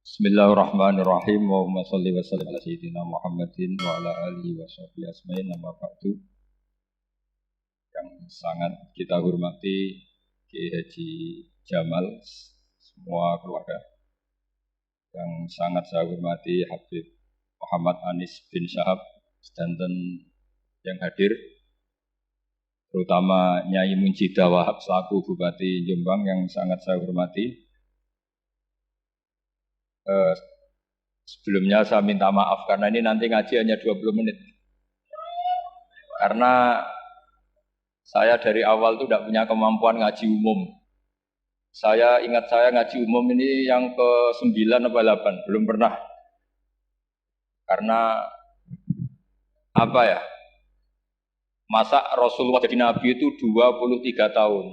Bismillahirrahmanirrahim. Allahumma shalli wa sallim ala sayyidina Muhammadin wa ala alihi wa sahbihi asma'in. Nama ba'du. Yang sangat kita hormati Kiai Haji Jamal, semua keluarga. Yang sangat saya hormati Habib Muhammad Anis bin Syahab sedanten yang hadir, terutama Nyai Munjidah Wahab selaku Bupati Jombang yang sangat saya hormati. Sebelumnya saya minta maaf karena ini nanti ngaji hanya 20 menit. Karena saya dari awal itu tidak punya kemampuan ngaji umum. Saya ingat saya ngaji umum ini yang ke-9 atau 8, belum pernah. Karena apa ya? Masa Rasulullah jadi Nabi itu 23 tahun.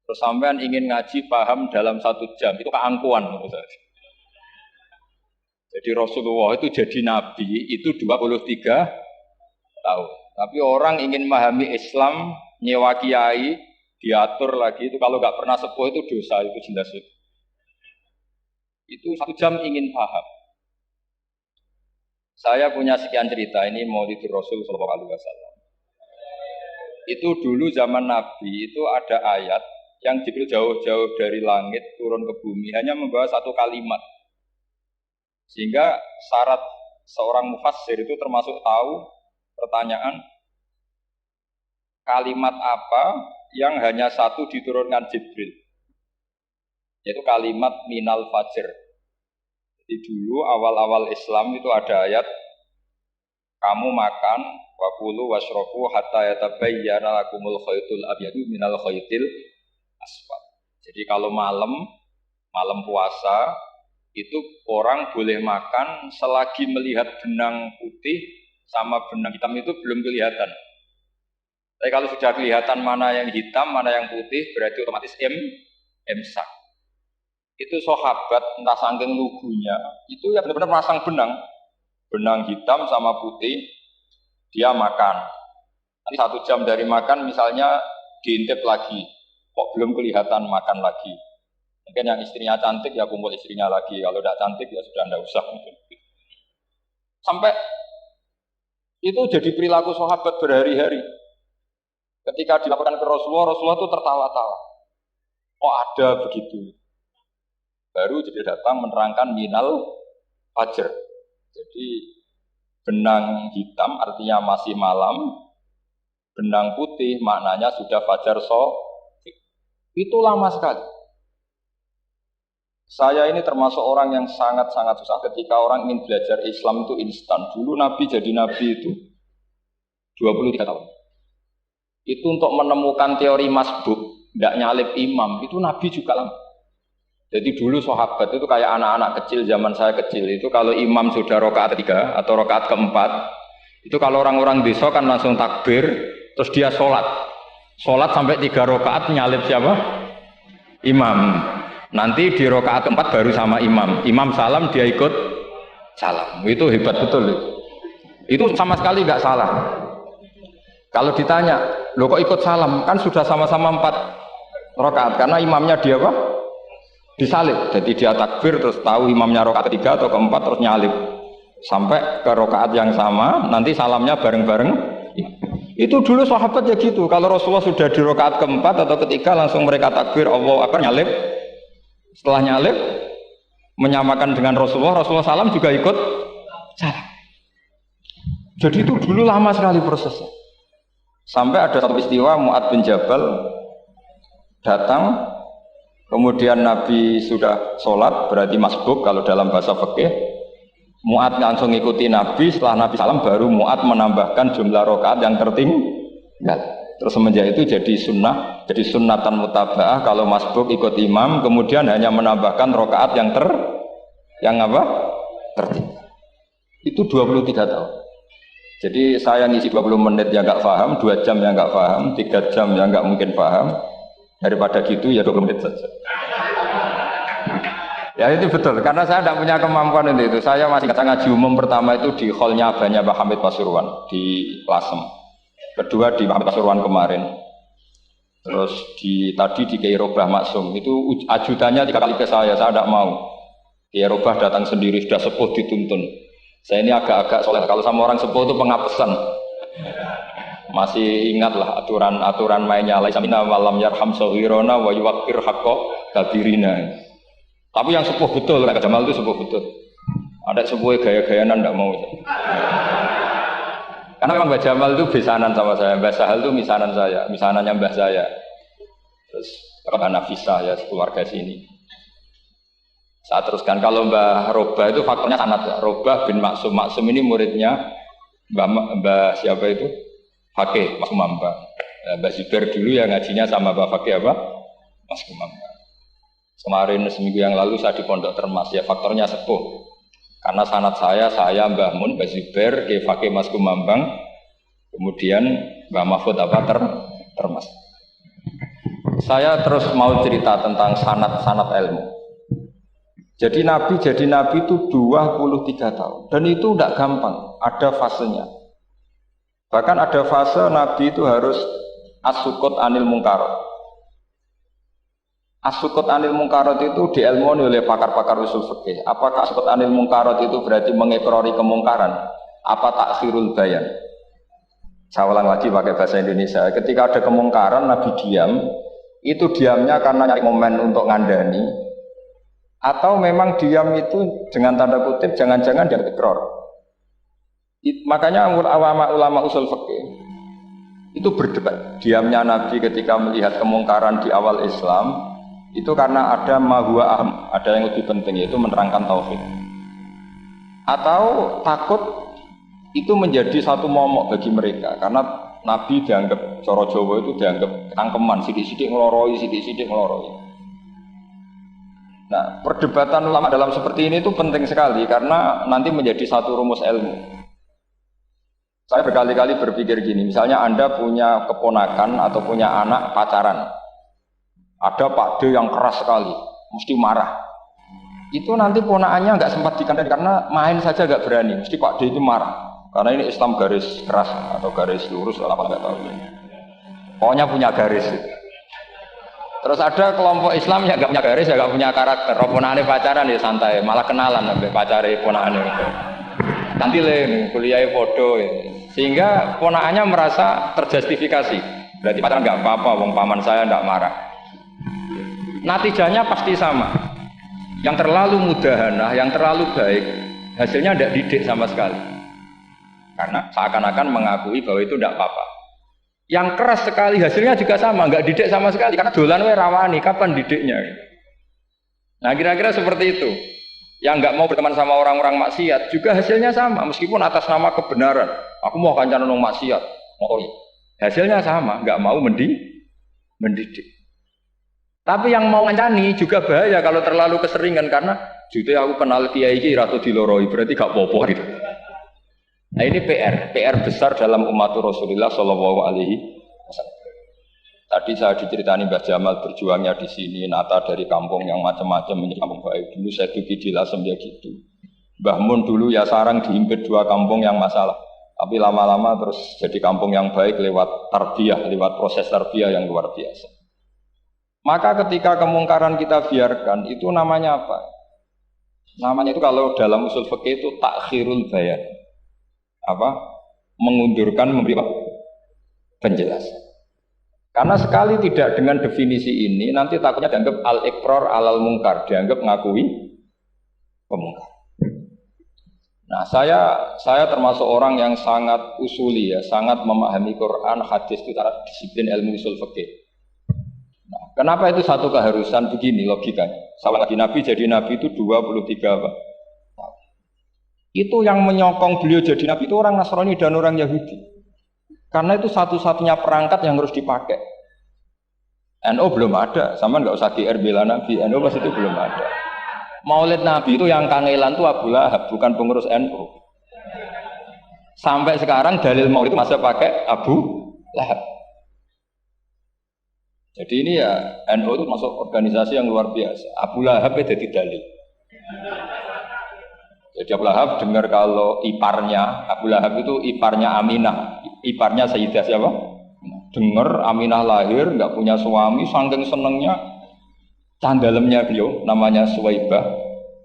Terus sampean ingin ngaji paham dalam 1 jam, itu keangkuhan menurut saya. Jadi Rasulullah itu jadi Nabi itu 23 tahun. Tapi orang ingin memahami Islam, nyewa kiai, diatur lagi, itu kalau nggak pernah sepuh itu dosa, itu jelas. Itu 1 jam ingin paham. Saya punya sekian cerita, ini Maulidur Rasul Sallallahu Alaihi Wasallam. Itu dulu zaman Nabi, itu ada ayat yang Jibril jauh-jauh dari langit turun ke bumi, hanya membawa 1 kalimat. Sehingga syarat seorang mufassir itu termasuk tahu pertanyaan kalimat apa yang hanya 1 diturunkan Jibril, yaitu kalimat minal fajr. Jadi dulu awal-awal Islam itu ada ayat kamu makan wakulu washrobu hatta yatabayyana lakumul khaytul abyadu minal khaytil aswad. Jadi kalau malam puasa itu orang boleh makan selagi melihat benang putih sama benang hitam itu belum kelihatan. Tapi kalau sudah kelihatan mana yang hitam, mana yang putih, berarti otomatis imsak. Itu sahabat entah saking lugunya, itu ya benar-benar pasang benang hitam sama putih, dia makan. Nanti 1 jam dari makan misalnya diintip lagi, kok belum kelihatan makan lagi. Mungkin yang istrinya cantik ya kumpul istrinya lagi, kalau tidak cantik ya sudah tidak usah. Sampai itu jadi perilaku sahabat berhari-hari. Ketika dilaporkan ke Rasulullah, Rasulullah itu tertawa-tawa. Oh ada begitu. Baru jadi datang menerangkan minal fajr. Jadi benang hitam artinya masih malam, benang putih maknanya sudah fajar shadiq. Itu lama sekali. Saya ini termasuk orang yang sangat-sangat susah ketika orang ingin belajar Islam itu instan. Dulu Nabi jadi Nabi itu 23 tahun. Itu untuk menemukan teori masbuk, tidak nyalip imam, itu Nabi juga lama. Jadi dulu sahabat itu kayak anak-anak kecil zaman saya kecil. Itu kalau imam sudah rakaat 3 atau rakaat keempat, itu kalau orang-orang desa kan langsung takbir, terus dia sholat sampai 3 rakaat nyalip siapa? Imam. Nanti di rakaat keempat baru sama imam salam dia ikut salam. Itu hebat betul itu sama sekali nggak salah. Kalau ditanya lo kok ikut salam, kan sudah sama-sama 4 rakaat karena imamnya dia apa? Disalib. Jadi dia takbir terus tahu imamnya rakaat 3 atau keempat terus nyalip sampai ke rakaat yang sama, nanti salamnya bareng-bareng. Itu dulu sahabat ya gitu. Kalau Rasulullah sudah di rakaat keempat atau ketiga langsung mereka takbir Allahu Akbar nyalip. Setelah nyalip menyamakan dengan Rasulullah salam juga ikut salam. Jadi itu dulu lama sekali prosesnya. Sampai ada satu peristiwa Mu'ad bin Jabal datang, kemudian Nabi sudah sholat, berarti masbuk kalau dalam bahasa fikih. Mu'ad langsung ikuti Nabi, setelah Nabi salam baru Mu'ad menambahkan jumlah rakaat yang tertinggal. Terus semenjak itu jadi sunnah, jadi sunnatan mutaba'ah kalau masbuk ikut imam, kemudian hanya menambahkan rakaat yang tertinggal. Itu 23 tahun. Jadi saya ngisi 20 menit yang nggak paham, 2 jam yang nggak paham, 3 jam yang nggak mungkin paham. Daripada gitu ya 20 menit saja. Ya itu betul, karena saya tidak punya kemampuan itu. Saya masih ngaji umum pertama itu di hallnya Abahnya Pak Hamid Pasuruan di Lasem. Kedua di Hamid Pasuruan kemarin. Terus tadi di Kiai Robah Maksum itu ajudannya 3 kali ke saya tidak mau. Kiai Robah datang sendiri sudah sepuh dituntun. Saya ini agak-agak soleh. Kalau sama orang sepuh itu pengapesan. Masih ingatlah aturan mainnya. Laisa minna walam yarham saghirana wa yuwaqqir haqqa kabirina. Tapi yang sepuh betul, Kak Jamal itu sepuh betul. Ada sepuh gaya-gayanan tidak mau. Karena memang Mbak Jamal itu besanan sama saya. Mbak Sahal itu misanan saya, misanannya Mbah saya. Terus Mbak Nafisa ya keluarga sini. Saya teruskan, kalau Mbah Robah itu faktornya sanad ya. Robah bin Maksum. Maksum ini muridnya Mbah siapa itu? Fakih, Mas Kumamba. Mbah Zubair dulu ya ngajinya sama Mbah Fakih apa? Mas Kumamba. Kemarin seminggu yang lalu saya di Pondok Termas ya, faktornya sepuh. Karena sanad saya Mbah Mun, Mbah Zubair, Kiai Fakih Mas Kumambang, kemudian Mbah Mahfud apa? Termas. Saya terus mau cerita tentang sanad ilmu. Jadi Nabi itu 23 tahun. Dan itu tidak gampang, ada fasenya. Bahkan ada fase Nabi itu harus as-sukut anil mungkarot. As-sukut anil mungkarot itu diilmoni oleh pakar-pakar usul fikih. Apakah as-sukut anil mungkarot itu berarti mengikrori kemungkaran? Apa takhirul bayan? Saya ulang lagi pakai bahasa Indonesia. Ketika ada kemungkaran, Nabi diam. Itu diamnya karena nyari momen untuk ngandani. Atau memang diam itu dengan tanda kutip jangan-jangan dia ikrar. Makanya ulama usul fikih itu berdebat. Diamnya Nabi ketika melihat kemungkaran di awal Islam itu karena ada mahwa aham, ada yang lebih penting yaitu menerangkan tauhid. Atau takut itu menjadi satu momok bagi mereka karena Nabi dianggap coro Jawa itu dianggap tangkeman, sidik-sidik ngeloroi, sidik-sidik ngeloroi. Nah, perdebatan ulama dalam seperti ini itu penting sekali karena nanti menjadi satu rumus ilmu. Saya berkali-kali berpikir gini, misalnya Anda punya keponakan atau punya anak pacaran. Ada Pak D yang keras sekali, mesti marah. Itu nanti ponakannya nggak sempat dikandani karena main saja nggak berani, mesti Pak D itu marah. Karena ini Islam garis keras atau garis lurus, apa nggak tahu. Pokoknya punya garis. Terus ada kelompok Islam yang nggak punya garis, ya nggak punya karakter. Ponakane pacaran ya santai, malah kenalan sampai pacare ponakane. Nanti kuliah podo, ya. Sehingga ponakannya merasa terjustifikasi. Berarti pacaran nggak apa-apa, wong paman saya nggak marah. Natijanya pasti sama. Yang terlalu mudahanah, yang terlalu baik, hasilnya tidak didik sama sekali. Karena seakan-akan mengakui bahwa itu tidak apa-apa. Yang keras sekali hasilnya juga sama, nggak didik sama sekali karena dolan we rawani, kapan didiknya? Nah kira-kira seperti itu. Yang nggak mau berteman sama orang-orang maksiat juga hasilnya sama, meskipun atas nama kebenaran. Aku mau kancanan orang maksiat, mau hasilnya sama, nggak mau mendidik. Tapi yang mau ngancani juga bahaya kalau terlalu keseringan karena jute aku kenal kiai iki ratu diloroi berarti gak popo gitu. Nah ini PR besar dalam umat Rasulullah Shallallahu Alaihi Wasallam. Tadi saya diceritani Mbah Jamal berjuangnya di sini, nata dari kampung yang macam-macam menjadi kampung baik. Dulu saya duki di Lasem ya gitu. Mbah Mun dulu ya sarang diimpit 2 kampung yang masalah. Tapi lama-lama terus jadi kampung yang baik lewat tarbiyah, lewat proses tarbiyah yang luar biasa. Maka ketika kemungkaran kita biarkan, itu namanya apa? Namanya itu kalau dalam usul fikih itu takhirul bayan. Apa? Mengundurkan memberi penjelasan. Karena sekali tidak dengan definisi ini, nanti takutnya dianggap al-iqrar alal mungkar, dianggap ngakui pemungkar. Nah, saya termasuk orang yang sangat usuli ya, sangat memahami Quran, hadis itu secara disiplin ilmu usul fikih. Nah, kenapa itu satu keharusan begini logikanya? Salah lagi Nabi jadi Nabi itu 23 apa? Itu yang menyokong beliau jadi Nabi itu orang Nasrani dan orang Yahudi. Karena itu satu-satunya perangkat yang harus dipakai. NU belum ada, sama nggak usah GR bela Nabi. NU pas itu belum ada. Maulid Nabi itu yang kangelan itu Abu Lahab, bukan pengurus NU. Sampai sekarang dalil Maulid itu masih pakai Abu Lahab. Jadi ini ya NU itu masuk organisasi yang luar biasa. Abu Lahab itu jadi dalil. Jadi Abu Lahab dengar kalau iparnya, Abu Lahab itu iparnya Aminah, iparnya Sayyidah siapa? Dengar Aminah lahir, nggak punya suami, saking senengnya, candalemnya beliau, namanya Suwaibah,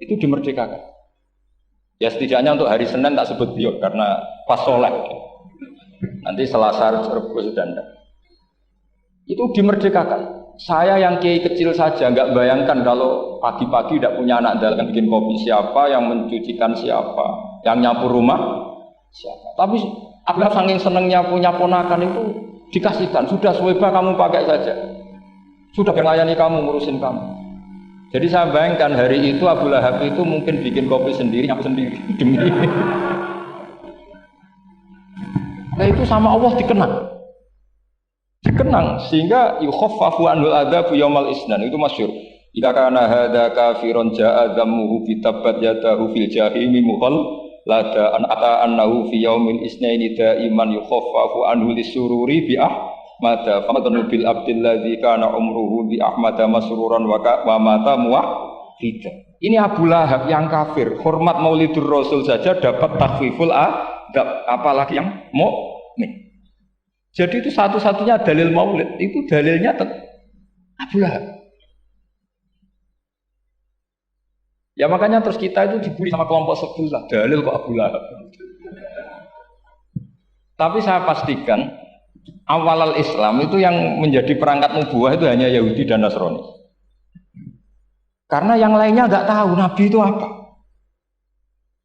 itu dimerdekakan. Ya setidaknya untuk hari Senin tak sebut biok karena pas sholat. Nanti Selasa Rebo sudah enggak. Itu dimerdekakan. Saya yang kiai kecil saja nggak bayangkan kalau pagi-pagi tidak punya anak dalam bikin kopi siapa, yang mencucikan siapa, yang nyapu rumah siapa. Tapi Abdullah saking senengnya punya ponakan itu dikasihkan. Sudah Suweba kamu pakai saja. Sudah melayani kamu, ngurusin kamu. Jadi saya bayangkan hari itu Abu Lahab itu mungkin bikin kopi sendiri, nyapu sendiri demi. Nah itu sama Allah dikenang sehingga yukhaffafu anhul adzab yaumal isnan itu masyhur. Jika kana hadza kafirun jaa dhammuhu bi tabbat yadahu fil jahimi muhal lada an ata annahu fi yaumil isnaini daiman yukhaffafu anhu lisururi bi ahmada famadnu bil abdil ladzi kana umruhu bi ahmada masruran wa mata muwahhida. Ini Abu Lahab yang kafir, hormat Maulidur Rasul saja dapat takhfiful adzab, apalagi yang mukmin. Jadi itu satu-satunya dalil maulid, itu dalilnya Abu Lahab. Ya makanya terus kita itu dibully sama kelompok sebelah, dalil kok Abu Lahab. Tapi saya pastikan awal Islam itu yang menjadi perangkat nubuwah itu hanya Yahudi dan Nasrani. Karena yang lainnya nggak tahu Nabi itu apa.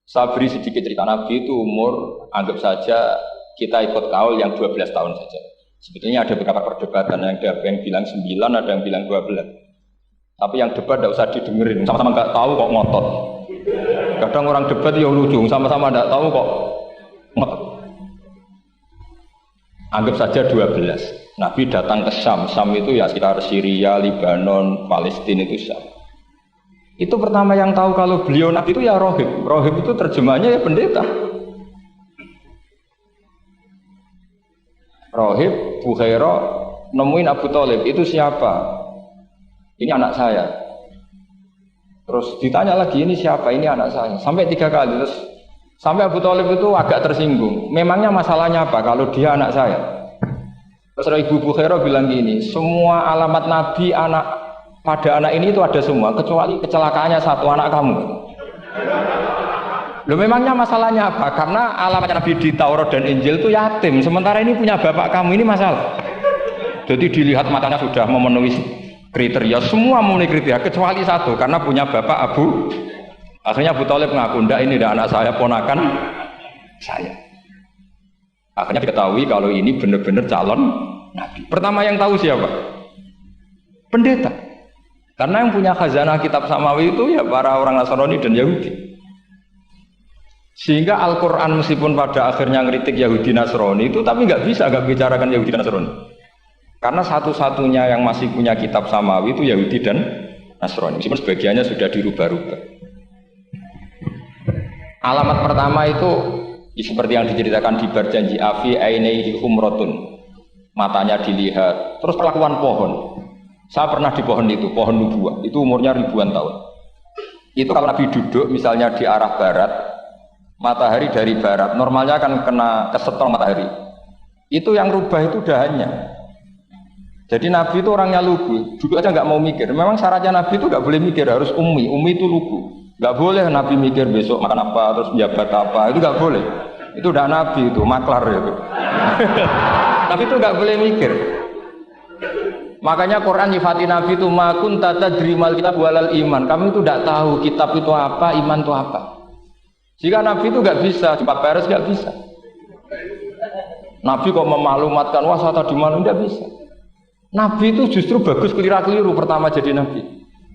Saya beri sedikit cerita. Nabi itu umur, anggap saja kita ikut kaul yang 12 tahun saja. Sebetulnya ada beberapa perdebatan, ada yang bilang 9, ada yang bilang 12. Tapi yang debat tidak usah didengerin, sama-sama nggak tahu kok ngotot. Kadang orang debat ya lucu, sama-sama nggak tahu kok ngotot. Anggap saja 12. Nabi datang ke Syam. Syam itu ya sekitar Syria, Lebanon, Palestina itu Syam. Itu pertama yang tahu kalau beliau Nabi itu ya rohib. Rohib itu terjemahnya ya pendeta. Rohib, Bukhaira nemuin Abu Thalib, itu siapa? Ini anak saya. Terus ditanya lagi, ini siapa? Ini anak saya. Sampai 3 kali. Terus sampai Abu Thalib itu agak tersinggung. Memangnya masalahnya apa kalau dia anak saya? Terus Ibu Bukhaira bilang gini, semua alamat Nabi pada anak ini itu ada semua, kecuali kecelakaannya satu, anak kamu. Loh memangnya masalahnya apa? Karena alamat Nabi di Taurat dan Injil itu yatim, sementara ini punya bapak kamu, ini masalah. Jadi dilihat matanya sudah memenuhi kriteria, semua memenuhi kriteria kecuali satu, karena punya bapak Abu. Akhirnya Abu Thalib ngaku, ndak ini ndak anak saya, ponakan saya. Akhirnya diketahui kalau ini benar-benar calon Nabi. Pertama yang tahu siapa? Pendeta. Karena yang punya khazanah kitab samawi itu ya para orang Nasrani dan Yahudi. Sehingga Al-Quran meskipun pada akhirnya ngeritik Yahudi Nasrani itu, tapi nggak bicarakan Yahudi Nasrani. Karena satu-satunya yang masih punya kitab samawi itu Yahudi dan Nasrani. Meskipun sebagiannya sudah dirubah-rubah. Alamat pertama itu seperti yang diceritakan di berjanji afi ainaihi humratun. Matanya dilihat. Terus perlakuan pohon. Saya pernah di pohon itu, pohon nubuwah. Itu umurnya ribuan tahun. Itu kalau Nabi duduk misalnya di arah barat, matahari dari barat, normalnya akan kena kesetrum matahari. Itu yang rubah itu dahannya. Jadi Nabi itu orangnya lugu, duduk aja nggak mau mikir. Memang syaratnya Nabi itu nggak boleh mikir, harus ummi. Ummi itu lugu. Nggak boleh Nabi mikir besok makan apa, terus jabat apa, itu nggak boleh. Itu udah Nabi itu, maklar itu. Tapi itu nggak boleh mikir. Makanya Quran nyifati Nabi itu makun tata drimal kitab walal iman. Kami itu tidak tahu kitab itu apa, iman itu apa. Jika Nabi itu nggak bisa, cepat beres nggak bisa. Nabi kok memaklumatkan wasata di mana, nggak bisa. Nabi itu justru bagus keliru pertama jadi Nabi.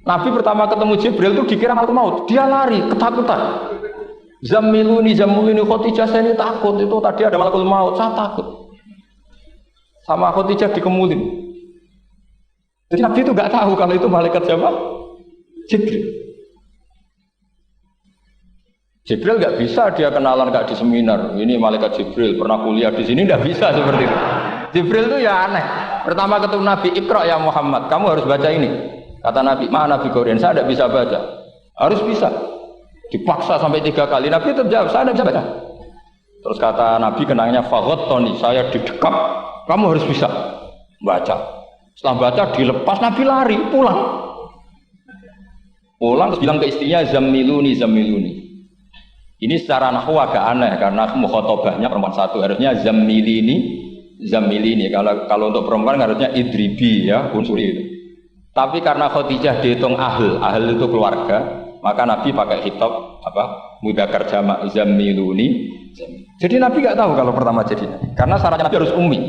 Nabi pertama ketemu Jibril itu dikira malaikat maut, dia lari ketakutan. Zamiluni Khadijah, saya ini takut, itu tadi ada malaikat maut, saya takut. Sama Khadijah dikemulin. Jadi Nabi itu nggak tahu kalau itu malaikat siapa? Jibril. Jibril nggak bisa dia kenalan nggak di seminar. Ini malaikat Jibril pernah kuliah di sini, nggak bisa seperti itu. Jibril itu ya aneh. Pertama ketemu Nabi, Iqra ya Muhammad, kamu harus baca ini. Kata Nabi, mana Nabi Korean, saya tidak bisa baca. Harus bisa. Dipaksa sampai 3 kali. Nabi itu jawab, saya tidak bisa baca. Terus kata Nabi kenangnya Tony, saya didekap, kamu harus bisa baca. Setelah baca dilepas, Nabi lari pulang. Pulang terus bilang ke istrinya zamiluni zamiluni. Ini secara nahwu agak aneh karena mukhatabahnya perempuan satu, harusnya zamilini zamilini. Kalau untuk perempuan harusnya idribi ya, unsuri itu. Tapi karena Khadijah dihitung ahl itu keluarga, maka Nabi pakai khitab mudzakkar jamak zamiluni. Jadi Nabi nggak tahu kalau pertama jadi Nabi. Karena syaratnya Nabi harus ummi.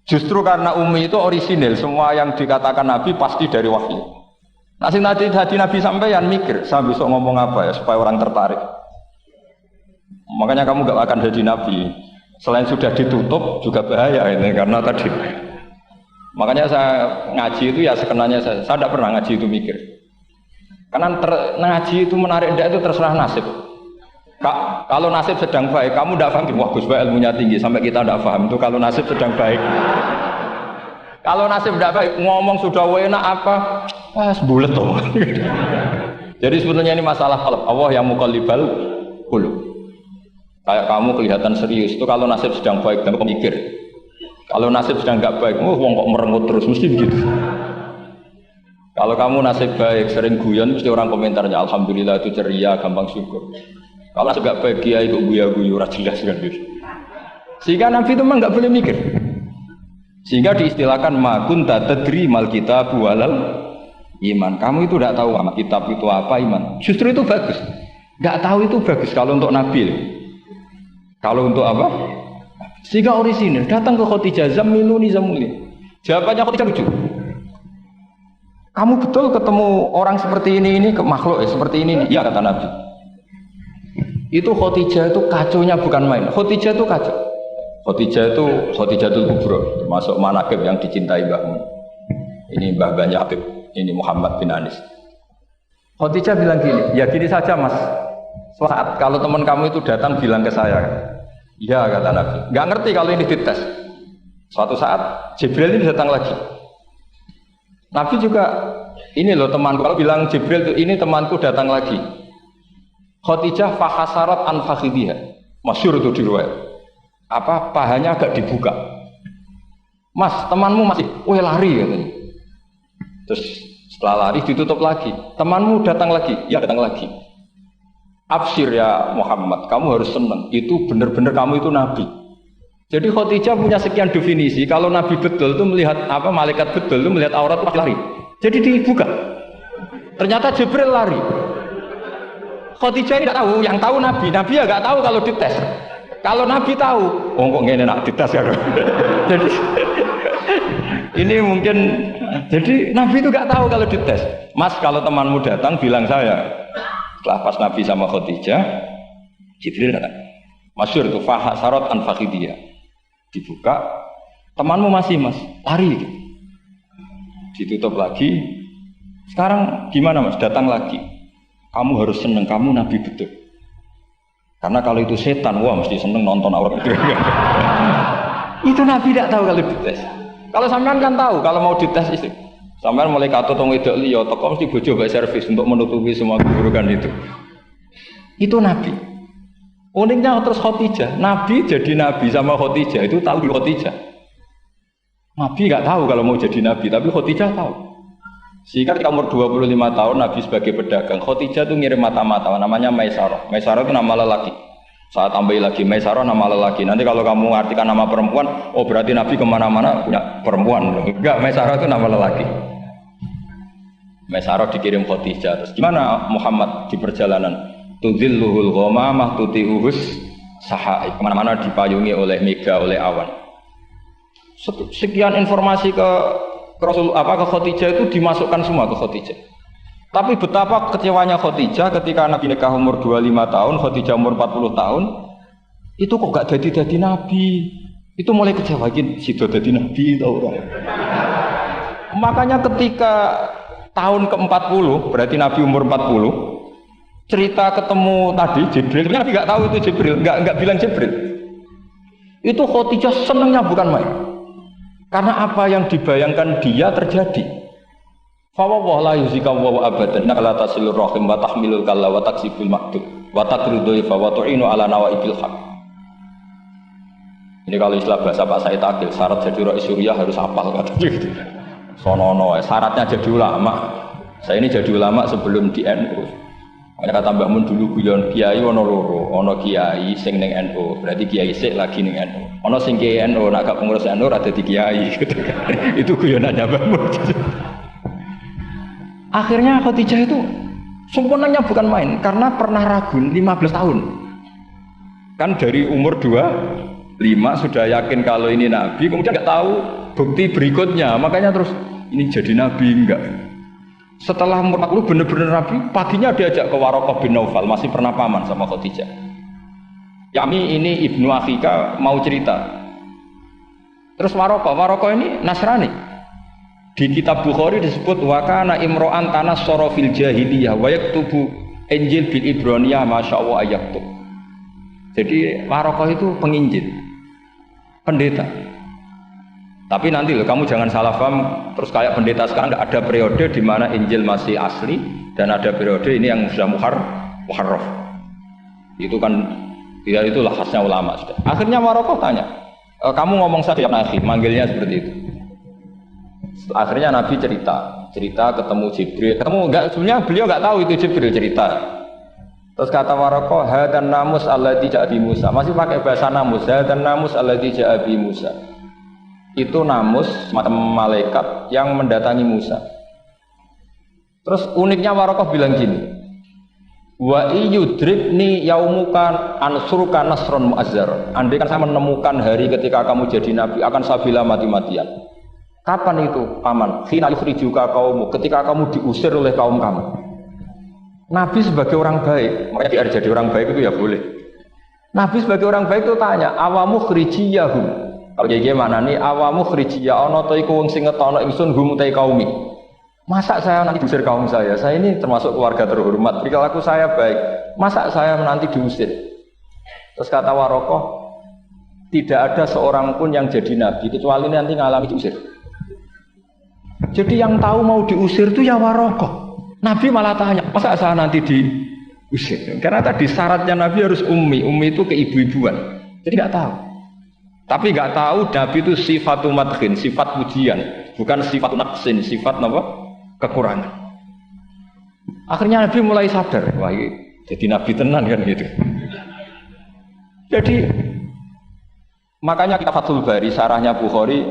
Justru karena ummi itu orisinil, semua yang dikatakan Nabi pasti dari wahyu. Nah, sing tadi Nabi sampeyan mikir, saya besok ngomong apa ya supaya orang tertarik. Makanya kamu gak akan jadi nabi. Selain sudah ditutup juga bahaya ini karena tadi. Makanya saya ngaji itu ya sekenanya saya tidak pernah ngaji itu mikir. Karena ngaji itu menarik itu terserah nasib. Kalau nasib sedang baik, kamu tidak paham, wah Gus Baik ilmunya tinggi sampai kita tidak paham itu kalau nasib sedang baik. Kalau nasib tidak baik, ngomong sudah enak apa? Sebulet tuh. Jadi sebetulnya ini masalah qalb. Allah yang muqallibal qulub. Kayak kamu kelihatan serius itu kalau nasib sedang baik dan pemikir. Kalau nasib sedang nggak baik, wong kok merengut terus mesti begitu. Kalau kamu nasib baik, sering guyon mesti orang komentarnya alhamdulillah itu ceria, gampang syukur. Kalau nasib nggak baik dia ikut guyu-guyu jelas kan gitu. Sehingga Nabi itu memang nggak boleh mikir. Sehingga diistilahkan ma kunta tadri mal kitab walal iman. Kamu itu tidak tahu kitab itu apa iman. Justru itu bagus. Nggak tahu itu bagus kalau untuk Nabi. Kalau untuk apa? Sehingga orisinil datang ke Khadijah zamiluni zamiluni. Jawabannya Khadijah lucu. Kamu betul ketemu orang seperti ini ke makhluk seperti ini? Ya kata Nabi. Itu Khadijah itu kacaunya bukan main. Khadijah itu kacau. Khadijatul Kubra, termasuk manaqib yang dicintai Mbahmu. Ini Mbah Banyak Habib, ini Muhammad bin Anis. Khadijah bilang gini, ya gini saja Mas. Saat kalau teman kamu itu datang bilang ke saya, ya kata Nabi, nggak ngerti kalau ini dites. Suatu saat Jibril ini datang lagi. Nabi juga, ini loh temanku. Kalau bilang Jibril itu ini temanku datang lagi. Khadijah fahasarat an fakhidhiha. Masyhur itu di riwayat. Pahanya agak dibuka. Mas, temanmu masih, lari katanya. Terus setelah lari ditutup lagi. Temanmu datang lagi, ya datang lagi. Absyir ya Muhammad, kamu harus senang. Itu benar-benar kamu itu Nabi. Jadi Khadijah punya sekian definisi. Kalau Nabi betul itu melihat malaikat betul itu melihat aurat pasti lari. Jadi dibuka. Ternyata Jibril lari. Khadijah ini tidak tahu. Yang tahu Nabi. Nabi ya nggak tahu kalau dites. Kalau Nabi tahu, kok ngene nak dites ya. Jadi ini mungkin. Jadi Nabi itu nggak tahu kalau dites. Mas, kalau temanmu datang bilang saya. Setelah pas Nabi sama Khadijah, Jibril datang. Masyhur itu fahasarat an fakhidiyah. Dibuka, temanmu masih Mas, lari. Ditutup lagi. Sekarang gimana Mas? Datang lagi. Kamu harus senang, kamu Nabi betul. Karena kalau itu setan, wah mesti senang nonton aurat itu. Itu Nabi tidak tahu kalau dites. Kalau sampean kan tahu kalau mau dites itu. Sampai mulai kata tong wedok liya teko mesti bojo mbak servis untuk menutupi semua keburukan itu. Itu Nabi. Uniknya terus Khadijah, Nabi jadi Nabi sama Khadijah itu tahu di Khadijah. Nabi enggak tahu kalau mau jadi Nabi, tapi Khadijah tahu. Sehingga ketika umur 25 tahun Nabi sebagai pedagang, Khadijah itu ngirim mata-mata namanya Maisarah. Maisarah itu nama lelaki. Saya tambahin lagi Maisarah nama lelaki. Nanti kalau kamu artikan nama perempuan, oh berarti Nabi kemana-mana punya perempuan. Enggak, Maisarah itu nama lelaki. Maisarah dikirim Khadijah. Terus gimana Muhammad di perjalanan? Tudhilluhul ghamamah tuti'uhus sahaib. Kemana-mana dipayungi oleh mega, oleh awan. Sekian informasi ke Rasul ke Khadijah itu dimasukkan semua ke Khadijah. Tapi betapa kecewanya Khadijah ketika Nabi nikah umur 25 tahun, Khadijah umur 40 tahun, itu kok gak jadi Nabi. Itu mulai kecewa gini, sido jadi Nabi tau orang. Makanya ketika tahun ke-40, berarti Nabi umur 40, cerita ketemu tadi Jibril, Nabi nggak tahu itu Jibril, nggak bilang Jibril. Itu Khadijah senangnya bukan main. Karena apa yang dibayangkan dia terjadi. Fa wa la yuzika wa abadan innaka la tasilur rahim wa tahmilul kalla wa taksibul ma'dud wa taqridu fa wa tu'inu ala nawaibil haq. Ini kalau istilah bahasa Pak Said Akil, syarat jadi Rais Suriah harus hafal kata gitu. Sonono, syaratnya jadi ulama. Saya ini jadi ulama sebelum di NU. Makanya kata Mbak Mun dulu guyon kiai ono loro, ono kiai sing ning NU, berarti kiai sik lagi ning NU. Ono sing kiai NU nak gak pengurus NU ora dadi kiai gitu. Itu guyonannya Mbak Mun. Akhirnya Khadijah itu sempurnanya bukan main karena pernah ragu 15 tahun. Kan dari umur 25 sudah yakin kalau ini nabi, kemudian nggak tahu bukti berikutnya, makanya terus ini jadi nabi enggak. Setelah umur 40 benar-benar nabi, paginya diajak ke Waraqah bin Naufal, masih pernah paman sama Khadijah. Yami ini ibnu Akhika mau cerita. Terus Waraqah ini Nasrani. Di kitab Bukhari disebut wa kana imro'an tanassara fil jahiliyah wa yaktubu Injil bil Ibraniyah masyaallah ayaktub. Jadi Waraqah itu penginjil, pendeta. Tapi nanti loh, kamu jangan salah paham terus kayak pendeta sekarang, ada periode di mana Injil masih asli dan ada periode ini yang sudah muharraf. Itu kan ya itulah khasnya ulama sudah. Akhirnya Waraqah tanya, kamu ngomong saja Nabi, manggilnya seperti itu. Akhirnya Nabi cerita ketemu Jibril. Sebenarnya beliau nggak tahu itu Jibril cerita. Terus kata Waraqah, hadan namus alladzi ja'a bi Musa. Masih pakai bahasa namus, hadan namus alladzi ja'a bi Musa. Itu namus macam malaikat yang mendatangi Musa. Terus uniknya Waraqah bilang gini, wa iyudribni yaumuka ansurka nasron mu'azzar. Andai kan saya menemukan hari ketika kamu jadi nabi, akan saya bela mati-matian. Kapan itu, paman? Khina yukhrijuka qaumu, ketika kamu diusir oleh kaum kamu. Nabi sebagai orang baik, makanya biar jadi orang baik itu ya boleh. Nabi sebagai orang baik itu tanya, awamu khrijiyahum. Kalau kayak gimana nih, awamu khrijiyah ana ta iku wong sing ngetono ingsun hum ta qaumi. Masa saya nanti diusir kaum saya? Saya ini termasuk keluarga terhormat, perilaku saya baik. Masa saya nanti diusir? Terus kata Waraqah, tidak ada seorang pun yang jadi nabi kecuali nanti ngalami diusir. Jadi yang tahu mau diusir itu ya Waraqah. Nabi malah tanya, masa saya nanti diusir? Karena tadi syaratnya Nabi harus ummi itu keibu-ibuan. Jadi nggak tahu. Tapi nggak tahu Nabi itu sifatu madkhin, sifat pujian, bukan sifat naqsin, sifat apa? Kekurangan. Akhirnya Nabi mulai sadar, wah jadi Nabi tenan kan gitu. Jadi makanya kita Fathul Bari, sarahnya Bukhari,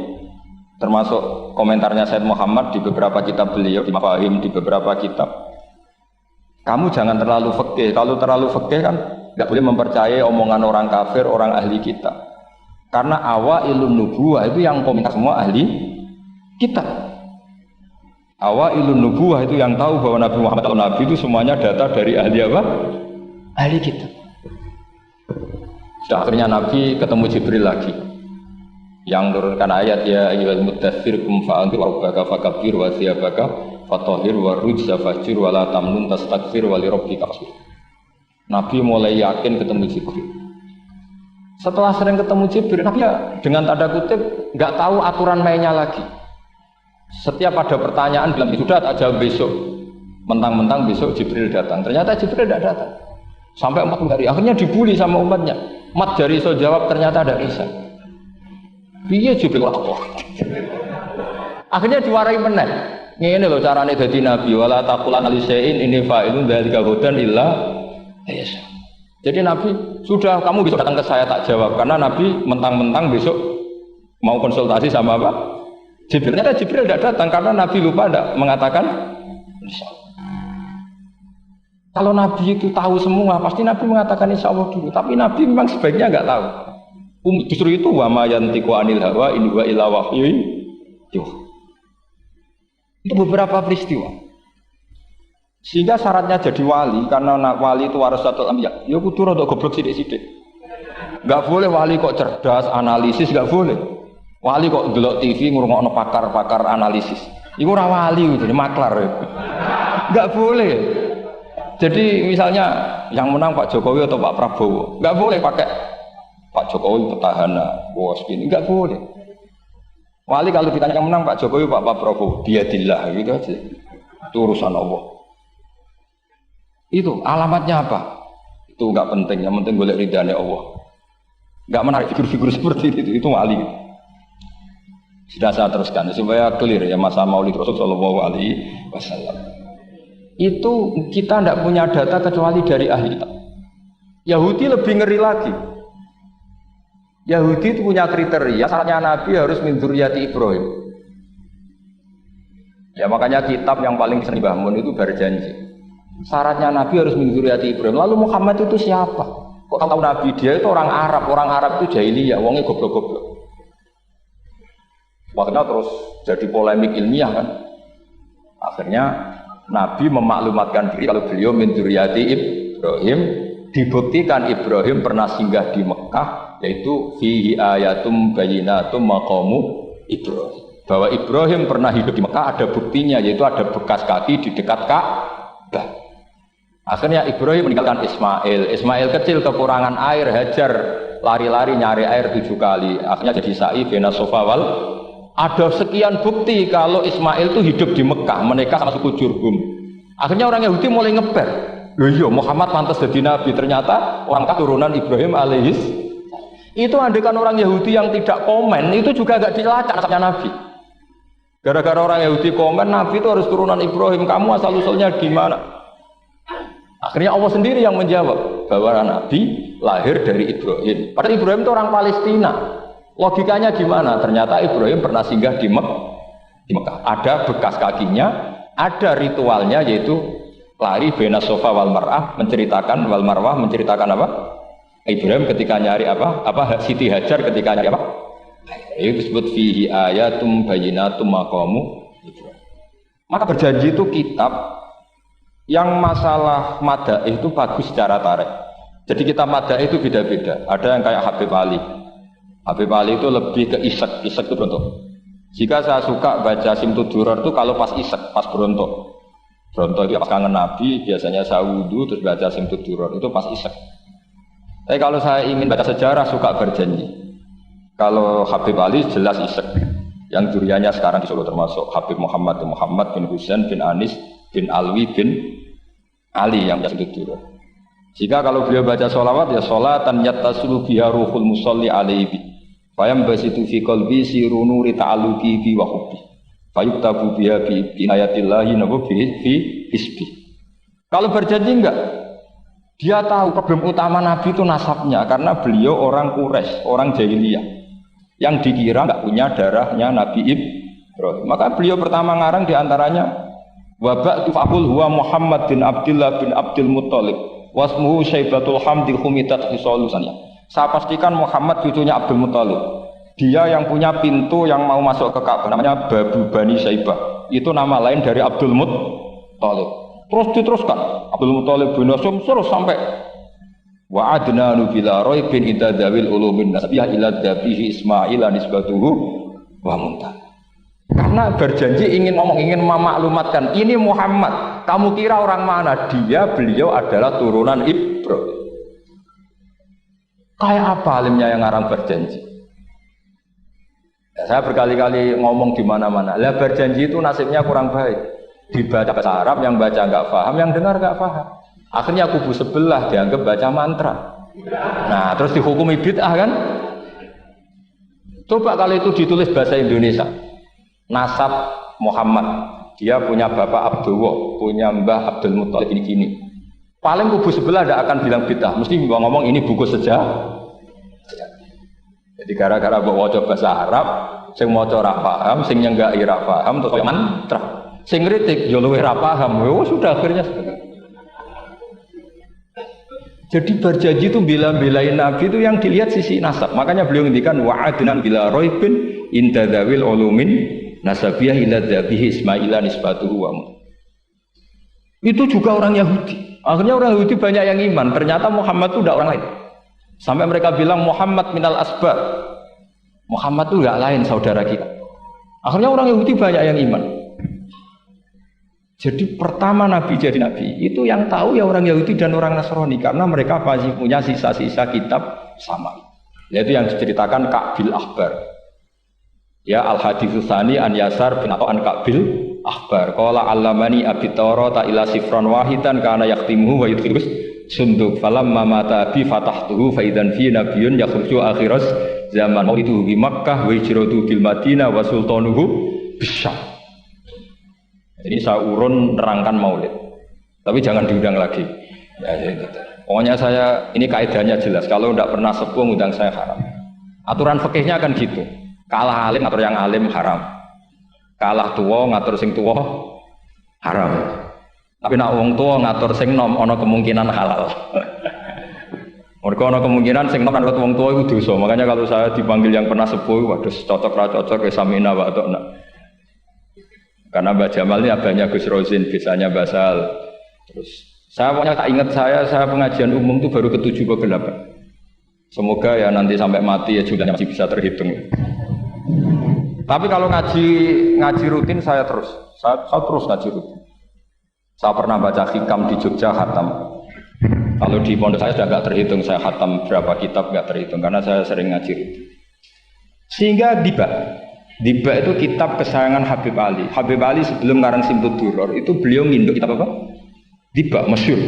termasuk komentarnya Said Muhammad di beberapa kitab beliau, di Mafahim, di beberapa kitab. Kamu jangan terlalu fikih. Kalau terlalu fikih kan nggak boleh mempercayai omongan orang kafir, orang ahli kitab. Karena awailun nubuwah itu yang komentar semua ahli kitab. Awailun nubuwah itu yang tahu bahwa Nabi Muhammad atau Nabi itu semuanya data dari ahli apa? Ahli kitab. Sudah akhirnya Nabi ketemu Jibril lagi, yang turunkan ayat ya ayyuhal muddatsir qum fa'anzir wa rabbaka fakabbir wa thiyabaka fatahhir wa rujza fahjur wa la tamnun tastakbir wa li rabbika fasbir. Nabi mulai yakin ketemu Jibril. Setelah sering ketemu Jibril, Nabi ya dengan tanda kutip nggak tahu aturan mainnya lagi. Setiap ada pertanyaan bilang sudah tak jawab besok. Mentang-mentang besok Jibril datang. Ternyata Jibril tidak datang. Sampai 40 hari. Akhirnya dibully sama umatnya. Mat jari so jawab ternyata tidak bisa. Piye Jibril apa? Akhirnya diwarai meneh. Ngene lho carane dadi nabi, wala taqulan ali syai'in inni fa'ilun dzalika hudan illa ayasa. Jadi nabi, sudah kamu besok datang ke saya tak jawab karena nabi mentang-mentang besok mau konsultasi sama apa? Jibril. Ternyata Jibril tidak datang karena nabi lupa tidak mengatakan insyaallah. Kalau nabi itu tahu semua, pasti nabi mengatakan insyaallah dulu, tapi nabi memang sebaiknya enggak tahu. Justru itu wa ma yantiqu anil hawa in huwa illa wahyu. Itu beberapa peristiwa. Sehingga syaratnya jadi wali, karena wali itu warasatul anbiya, ya kudu rada goblok sithik-sithik. Enggak boleh wali kok cerdas, analisis enggak boleh. Wali kok delok TV ngrungokno pakar-pakar analisis. Iku ora wali, jadi maklar. Enggak boleh. Jadi misalnya yang menang Pak Jokowi atau Pak Prabowo, enggak boleh pakai Pak Jokowi petahana, bos gini, enggak boleh. Wali kalau ditanya yang menang Pak Jokowi, Pak Prabowo, biadillah gitu aja. Itu urusan Allah. Itu alamatnya apa? Itu enggak penting, yang penting golek ridhane Allah. Enggak menarik figur-figur seperti itu wali. Sudah saya teruskan supaya clear ya masa Maulid Rasul sallallahu alaihi wasallam. itu kita tidak punya data kecuali dari ahli kitab. Yahudi lebih ngeri lagi. Yahudi itu punya kriteria, syaratnya Nabi harus min dzurriyyati Ibrahim. Ya makanya kitab yang paling sering dibangun itu berjanji. Syaratnya Nabi harus min dzurriyyati Ibrahim. Lalu Muhammad itu siapa? Kok tahu Nabi? Dia itu orang Arab itu jahiliyah, wongnya goblok-goblok. Makanya terus jadi polemik ilmiah kan. Akhirnya Nabi memaklumatkan diri kalau beliau min dzurriyyati Ibrahim, dibuktikan Ibrahim pernah singgah di Mekah, yaitu fihi ayatum bayyinatum maqamu Ibrahim. Bahwa Ibrahim pernah hidup di Mekah ada buktinya, yaitu ada bekas kaki di dekat Ka'bah. Akhirnya Ibrahim meninggalkan Ismail. Ismail kecil kekurangan air, Hajar lari-lari nyari air 7 kali. Akhirnya jadi sa'i bena Safa wal. Ada sekian bukti kalau Ismail itu hidup di Mekah, menikah sama suku Jurhum. Akhirnya orang Yahudi mulai ngeper. Loh iya, Muhammad pantas jadi nabi. Ternyata orang keturunan Ibrahim alaihis. Itu andekan orang Yahudi yang tidak komen, itu juga gak dilacak nasabnya Nabi. Gara-gara orang Yahudi komen, Nabi itu harus turunan Ibrahim. Kamu asal-usulnya gimana? Akhirnya Allah sendiri yang menjawab bahwa Nabi lahir dari Ibrahim. Padahal Ibrahim itu orang Palestina. Logikanya gimana? Ternyata Ibrahim pernah singgah di Mekah. Ada bekas kakinya, ada ritualnya yaitu lari bena Safa wal Marwah, menceritakan wal Marwah menceritakan apa? Ibrahim ketika nyari apa? Siti Hajar ketika nyari apa? Itu disebut fihi ayatum bayyinatum maqamu Ibrahim. Maka berjanji itu kitab yang masalah madaih itu bagus secara tarikh. Jadi kitab madaih itu beda-beda. Ada yang kayak Habib Ali. Habib Ali itu lebih ke isek itu berontok. Jika saya suka baca Simtud Duror itu kalau pas isek, pas berontok. Berontok itu pas kangen Nabi, biasanya saya wudhu terus baca Simtud Duror itu pas isek. Tapi kalau saya ingin baca sejarah suka berjanji. Kalau Habib Ali jelas isek. Yang duriannya sekarang di Solo termasuk Habib Muhammad bin Husain bin Anis bin Alwi bin Ali yang baca Simtud Duror. Jika kalau beliau baca sholawat ya sholatan yattasulu biha ruhul musalli alaihi. Fayam basitu fi qalbi siru nuri ta'alluqi bi wa hubbi. Fayuktabu biha bi inayatillahi nabu fi hisbi. Kalau berjanji enggak, dia tahu problem utama Nabi itu nasabnya karena beliau orang Quraisy, orang jahiliyah yang dikira enggak punya darahnya Nabi Ibrahim. Maka beliau pertama ngarang diantaranya wa ba'du faqul huwa Muhammad bin Abdullah bin Abdul Muttalib wasmuhu Syaibatul Hamdil Humidat Hisolusannya. Saya pastikan Muhammad cucunya Abdul Muttalib. Dia yang punya pintu yang mau masuk ke Ka'bah namanya Babu Bani Syaibah. Itu nama lain dari Abdul Muttalib. Terus diteruskan Abdul Muttalib bin Hasyim terus sampai wa adnanu bila raibin idza dawil ulumin nasbiyah ila dabihi Ismail nisbatuhu wa munta. Karena berjanji ingin memaklumatkan ini Muhammad. Kamu kira orang mana? Beliau adalah turunan Ibrahim. Kayak apa alimnya yang ngarang berjanji? Ya, saya berkali-kali ngomong di mana-mana. Lah berjanji itu nasibnya kurang baik. Dibaca bahasa Arab, yang baca nggak paham, yang dengar nggak paham. Akhirnya kubu sebelah dianggap baca mantra. Nah, terus dihukumi bid'ah kan? Coba kalau itu ditulis bahasa Indonesia. Nasab Muhammad, dia punya bapak Abdullah, punya mbah Abdul Muttalib gini. Paling kubu sebelah tidak akan bilang bid'ah, mesti ngomong ini buku sejarah. Jadi gara-gara bawa wajah bahasa Arab, sing maca ora paham, sing nyenggaki ora paham, terus mantra. Sing kritik yo luwih ora paham. Sudah akhirnya. Jadi berjanji itu bela-belain Nabi itu yang dilihat sisi nasab. Makanya beliau ngendikan wa'adnan bila raibin inda dzawil ulumin nasabiyah ila dzabihi Ismaila nisbatuhu wa. Itu juga orang Yahudi. Akhirnya orang Yahudi banyak yang iman. Ternyata Muhammad itu tidak orang lain. Sampai mereka bilang Muhammad minal asbab. Muhammad itu tidak lain saudara kita. Akhirnya orang Yahudi banyak yang iman. Jadi pertama Nabi jadi Nabi itu yang tahu ya orang Yahudi dan orang Nasrani karena mereka masih punya sisa-sisa kitab sama. Yaitu yang diceritakan Ka'bil Ahbar. Ya al-haditsus tsani an Yasar bin atau an Ka'bil Ahbar. Qala allamani abi Tawrata ila sifran wahidan kana yaktimuhu wa yudkhilus sunduk falamma mata bi fatahtuhu fa idzan fi nabiyyun yakhruju akhiras zaman maulidu bi Makkah wa hijratu bil Madinah wa sultanuhu bisyam. Ini saya urun nerangkan maulid. Tapi jangan diundang lagi. Ya, gitu. Pokoknya saya ini kaidahnya jelas. Kalau tidak pernah sepuh ngundang saya haram. Aturan fikihnya kan gitu. Kalah alim ngatur yang alim haram. Kalah tua ngatur sing tua haram. Tapi nak wong tua ngatur sing nom ana kemungkinan halal. Mereka ana kemungkinan sing nom kan wong tua itu dosa. Makanya kalau saya dipanggil yang pernah sepuh, waduh cocok ra cocok ya samina wa ta'na. Karena Mbak Jamal ini abahnya Gus Rozin, bisanya Basal. Terus saya pokoknya tak ingat saya pengajian umum itu baru ke-7 ke 8. Semoga ya nanti sampai mati ya jumlahnya masih bisa terhitung. Tapi kalau ngaji rutin saya terus ngaji rutin. Saya pernah baca hikam di Jogja khatam. Kalau di pondok saya sudah nggak terhitung saya khatam berapa kitab nggak terhitung karena saya sering ngaji rutin. Sehingga Diba itu kitab kesayangan Habib Ali. Habib Ali sebelum ngarang Simtud Duror itu beliau nginduk kitab apa? Diba, masyhur.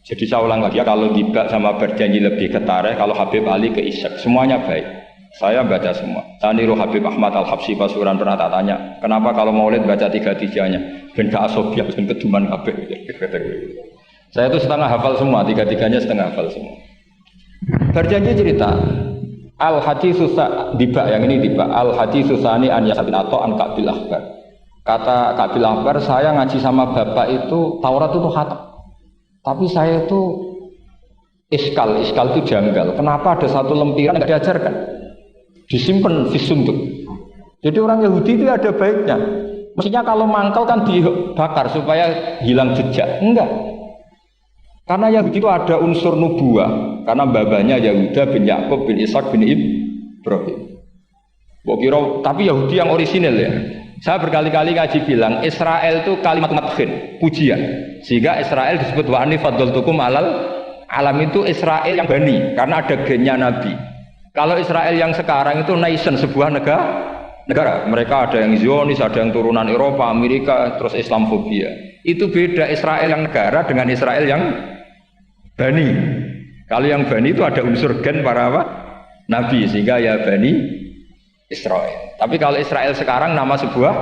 Jadi saya ulang lagi ya, kalau Diba sama Berjanji lebih ke tarikh, kalau Habib Ali ke Isyak, semuanya baik. Saya baca semua. Saya niru Habib Ahmad Al-Habsyi Pasuruan pernah tak tanya, kenapa kalau Maulid baca 3-3-nya? Ben gak asobiah, ben keduman kabeh. Saya itu setengah hafal semua, 3-3-nya setengah hafal semua. Berjanji cerita Al-Hadis susah Diba yang ini Diba Al-Hadis susani an Yasatin atau an Kabil Akbar. Kata Kabil Akbar, saya ngaji sama bapak itu Taurat itu khatam. Tapi saya itu iskal itu janggal. Kenapa ada satu lempiran yang tidak diajarkan? Disimpan visunduk. Jadi orang Yahudi itu ada baiknya. Mestinya kalau mangkal kan dibakar supaya hilang jejak. Enggak. Karena Yahudi itu ada unsur nubuah. Karena babanya Yahuda bin Yakub bin Ishak bin Ibrahim. Tapi Yahudi yang orisinal ya. Saya berkali-kali ngaji bilang Israel itu kalimat madhin, pujian. Sehingga Israel disebut wa anni faddaltukum alal alam itu Israel yang bani karena ada gennya Nabi. Kalau Israel yang sekarang itu nation, sebuah negara. Mereka ada yang Zionis, ada yang turunan Eropa, Amerika, terus Islamfobia. Itu beda Israel yang negara dengan Israel yang bani. Kalau yang bani itu ada unsur gen para apa? Nabi, sehingga ya bani Israel. Tapi kalau Israel sekarang nama sebuah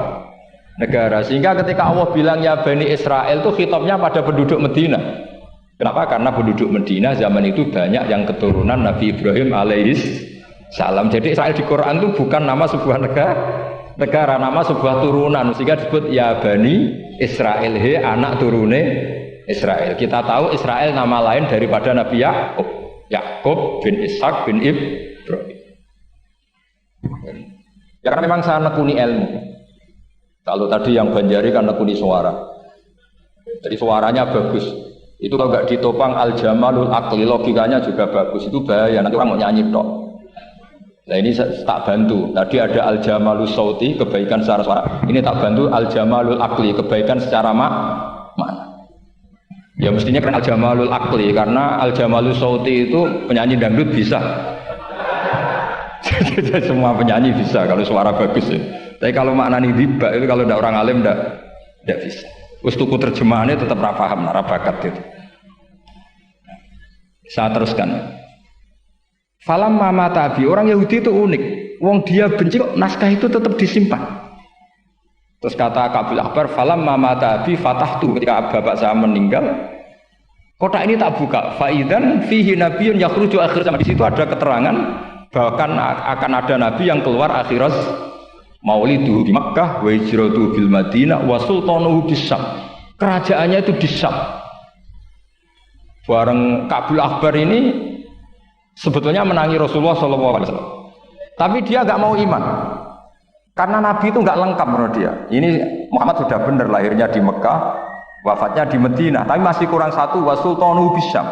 negara, sehingga ketika Allah bilang ya bani Israel itu khitabnya pada penduduk Medina. Kenapa? Karena penduduk Medina zaman itu banyak yang keturunan Nabi Ibrahim alaihis salam. Jadi Israel di Quran itu bukan nama sebuah negara, nama sebuah turunan, sehingga disebut ya bani Israel, he anak turune Israel. Kita tahu Israel nama lain daripada Nabi Yakub bin Ishak bin Ibrahim. Ya karena memang saya nekuni ilmu. Kalau tadi yang Banjari kan nekuni suara. Jadi suaranya bagus. Itu kalau nggak ditopang al-jamalul akli, logikanya juga bagus. Itu bahaya, nanti orang mau nyanyi tok. Nah ini tak bantu. Tadi ada al-jamalul sauti, kebaikan secara suara. Ini tak bantu al-jamalul akli, kebaikan secara makna. Ya mestinya kan al-jamalul akli, karena al-jamalul sauti itu penyanyi dangdut bisa. Semua penyanyi bisa kalau suara bagus ya. Tapi kalau maknani Diba itu kalau tidak orang alim tidak bisa. Tuku terjemahannya tetap paham, bakat itu. Saya teruskan. Falam mama tabi, orang Yahudi itu unik. Wong dia benci kok naskah itu tetap disimpan. Terus kata Kabil Akbar, falam mama tabi fatahtu, ketika bapak saya meninggal, kotak ini tak buka. Faidan fihi nabiyun yakhruju akhir zaman. Di situ ada keterangan bahkan akan ada nabi yang keluar akhirat mauliduhu di Makkah wa hijratuhu bil Madinah wa sultanuhu bis Syam. Kerajaannya itu di Syam. Bareng Kabil Akbar ini sebetulnya menangi Rasulullah SAW. Tapi dia nggak mau iman. Karena nabi itu nggak lengkap menurut dia. Ini Muhammad sudah benar lahirnya di Mekah, wafatnya di Madinah, tapi masih kurang satu wa sultanuhu bis Syam.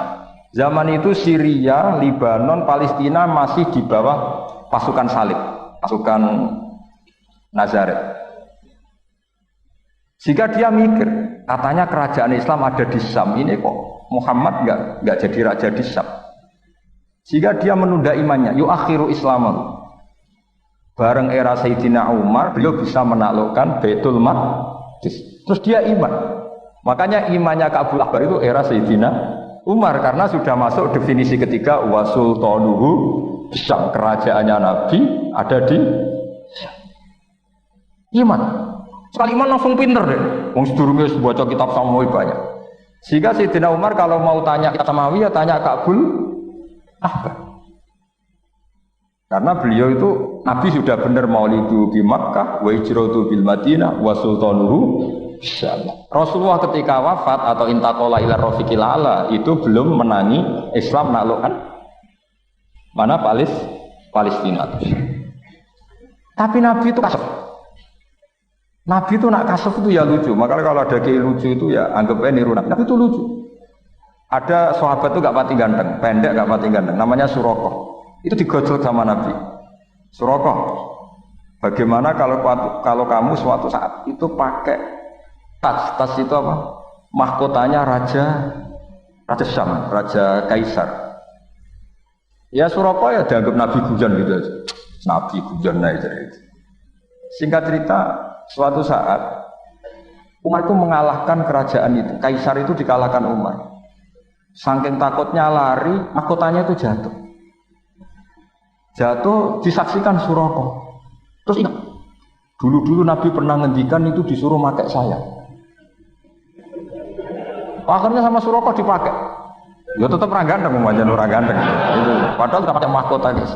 Zaman itu Syria, Lebanon, Palestina masih di bawah pasukan salib, pasukan Nazaret. Jika dia mikir, katanya kerajaan Islam ada di Syam, ini kok Muhammad nggak jadi raja di Syam. Jika dia menunda imannya, yuakhiru Islamahu. Bareng era Sayyidina Umar, beliau bisa menaklukkan Baitul Maqdis. Terus dia iman. Makanya imannya Kabil Akbar itu era Sayyidina Umar, karena sudah masuk definisi ketiga wa sultanuhu Syam, kerajaannya Nabi ada di Syam. Iman. Sekali iman langsung pinter deh. Wong sedurunge baca kitab Samawi banyak. Sehingga Sayyidina Umar kalau mau tanya kitab Samawi ya tanya Ka'bul Ahbar. Karena beliau itu Nabi sudah benar maulidu di Makkah, wa hijratu bil Madinah, wa sultanuhu bisyam. Rasulullah ketika wafat atau intaqala ila rafiqil ala itu belum menangi Islam naklukkan mana Palestina. Tapi Nabi itu kasef. Nabi itu nak kasef itu ya lucu. Makanya kalau ada kiai lucu itu ya anggap aja niru Nabi. Nabi itu lucu. Ada sahabat itu gak pati ganteng, pendek gak pati ganteng. Namanya Surakoh. Itu digojol sama Nabi. Surakoh, bagaimana kalau kamu suatu saat itu pakai tas itu apa? Mahkotanya Raja Syam, Raja Kaisar. Ya Surakoh ya dianggap Nabi Gujan gitu aja. Nabi Gujan aja itu. Singkat cerita, suatu saat Umar itu mengalahkan kerajaan itu. Kaisar itu dikalahkan Umar. Saking takutnya lari, mahkotanya itu jatuh. Jatuh disaksikan Surakoh. Terus ingat, dulu Nabi pernah ngendikan itu disuruh pakai saya. Akhirnya sama Surakoh dipakai. Ya tetap orang ganteng, orang ganteng. Itu. Padahal tidak pakai mahkota guys.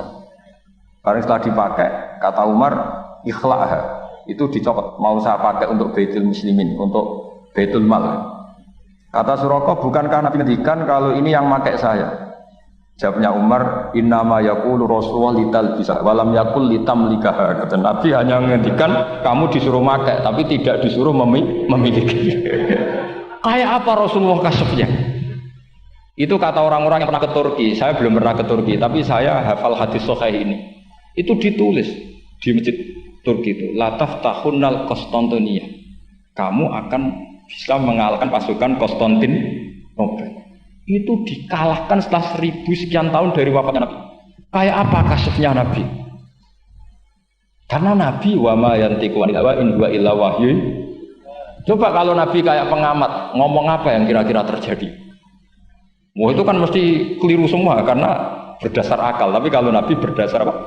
Karena setelah dipakai, kata Umar, ikhla'ha. Itu dicopot. Mau saya pakai untuk Baitul Muslimin, untuk Baitul Mal. Kata Surakoh, bukankah Nabi ngendikan kalau ini yang pakai saya? Jawabnya Umar, innama yaqulu Rasulullah lital bisa walam yaqul litam likaha. Kata Nabi hanya menghentikan kamu disuruh makai tapi tidak disuruh memiliki. Kayak apa Rasulullah kasefnya? Itu kata orang-orang yang pernah ke Turki. Saya belum pernah ke Turki, tapi saya hafal hadis sahih ini. Itu ditulis di masjid Turki itu, la taftahunnal Konstantinia. Kamu akan bisa mengalahkan pasukan Konstantinopel. Itu dikalahkan setelah 1000 sekian tahun dari wafatnya Nabi. Kayak apa kasefnya Nabi? Karena Nabi wa ma yantiqu anil hawa in huwa illa wahyu. Coba kalau Nabi kayak pengamat, ngomong apa yang kira-kira terjadi? Wah itu kan mesti keliru semua karena berdasar akal. Tapi kalau Nabi berdasar apa?